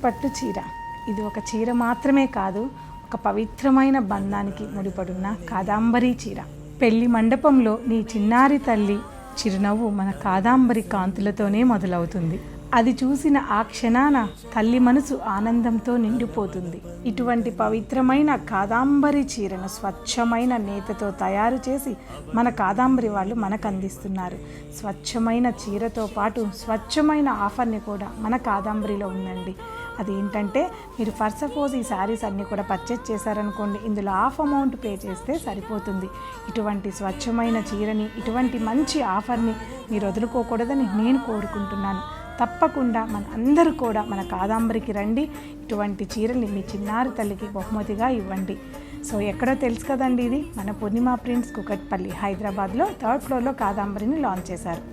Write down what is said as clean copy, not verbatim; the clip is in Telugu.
పట్టు చీర ఇది ఒక చీర మాత్రమే కాదు, ఒక పవిత్రమైన బంధానికి ముడిపడున్న కాదాంబరి చీర. పెళ్లి మండపంలో నీ చిన్నారి తల్లి చిరునవ్వు మన కాదాంబరి కాంతులతోనే మొదలవుతుంది. అది చూసిన ఆ క్షణాన తల్లి మనసు ఆనందంతో నిండిపోతుంది. ఇటువంటి పవిత్రమైన కాదాంబరి చీరను స్వచ్ఛమైన నేతతో తయారు చేసి మన కాదాంబరి వాళ్ళు మనకు అందిస్తున్నారు. స్వచ్ఛమైన చీరతో పాటు స్వచ్ఛమైన ఆఫర్ని కూడా మన కాదాంబరిలో ఉందండి. అదేంటంటే, మీరు ఫర్ సపోజ్ ఈ శారీస్ అన్నీ కూడా పర్చేజ్ చేశారనుకోండి, ఇందులో హాఫ్ అమౌంట్ పే చేస్తే సరిపోతుంది. ఇటువంటి స్వచ్ఛమైన చీరని, ఇటువంటి మంచి ఆఫర్ని మీరు వదులుకోకూడదని నేను కోరుకుంటున్నాను. తప్పకుండా మన అందరూ కూడా మన కాదాంబరికి రండి. ఇటువంటి చీరని మీ చిన్నారి తల్లికి బహుమతిగా ఇవ్వండి. సో ఎక్కడో తెలుసు కదండి, ఇది మన పూర్ణిమ ప్రింట్స్, కుకట్పల్లి, హైదరాబాద్లో 3rd ఫ్లోర్లో కాదాంబరిని లాంచ్ చేశారు.